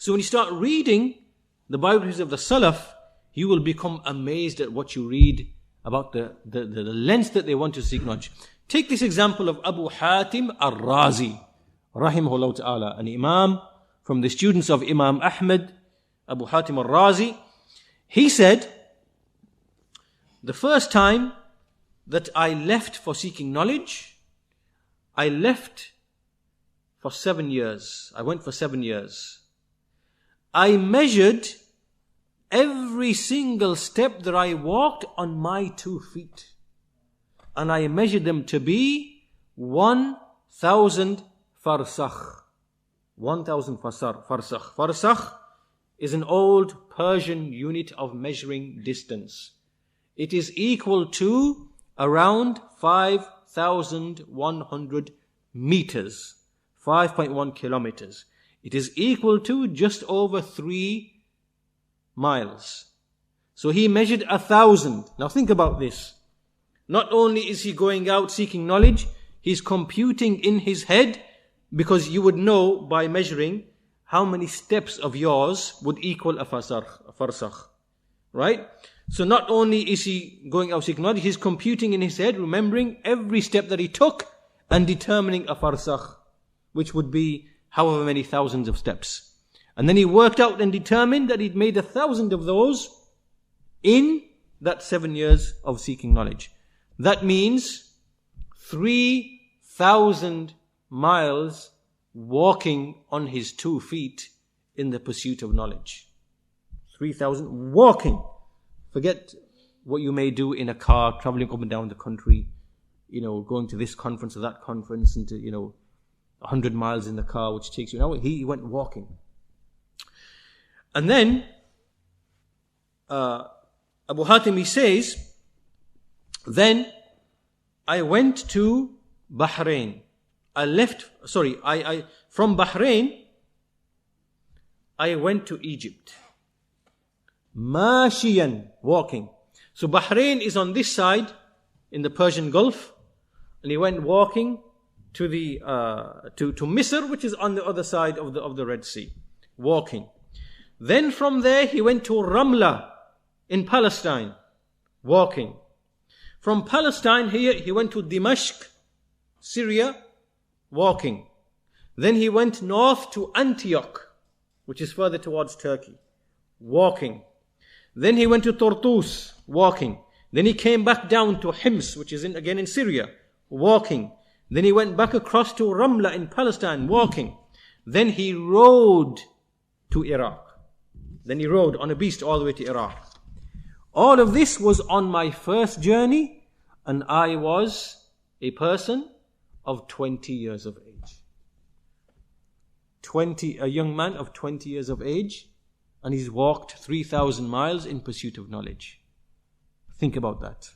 So when you start reading the biographies of the Salaf, you will become amazed at what you read about the lengths that they want to seek knowledge. Take this example of Abu Hatim al-Razi, rahimahullah ta'ala, an Imam from the students of Imam Ahmad, Abu Hatim al-Razi. He said, the first time that I left for seeking knowledge, I left for 7 years. I went for 7 years. I measured every single step that I walked on my 2 feet. And I measured them to be 1,000 farsakh. 1,000 farsakh. Farsakh is an old Persian unit of measuring distance. It is equal to around 5,100 meters. 5.1 kilometers. It is equal to just over 3 miles. So he measured 1,000. Now think about this. Not only is he going out seeking knowledge, he's computing in his head, because you would know by measuring how many steps of yours would equal a farsakh. Right? So not only is he going out seeking knowledge, he's computing in his head, remembering every step that he took and determining a farsakh, which would be however many thousands of steps. And then he worked out and determined that he'd made 1,000 of those in that 7 years of seeking knowledge. That means 3,000 miles walking on his 2 feet in the pursuit of knowledge. 3,000 walking. Forget what you may do in a car, traveling up and down the country, going to this conference or that conference, and to, 100 miles in the car, which takes you an hour. He went walking. And then, Abu Hatim, he says, then I went to Bahrain. From Bahrain, I went to Egypt. Mashiyan, walking. So Bahrain is on this side, in the Persian Gulf, and he went walking to the to Misr, which is on the other side of the Red Sea, walking. Then from there he went to Ramla in Palestine, walking. From Palestine here he went to Dimashq, Syria, walking. Then he went north to Antioch, which is further towards Turkey, walking. Then he went to Tartus, walking. Then he came back down to Hims, which is again in Syria, walking. Then he went back across to Ramla in Palestine, walking. Then he rode to Iraq. Then he rode on a beast all the way to Iraq. All of this was on my first journey, and I was a person of 20 years of age. A young man of 20 years of age, and he's walked 3,000 miles in pursuit of knowledge. Think about that.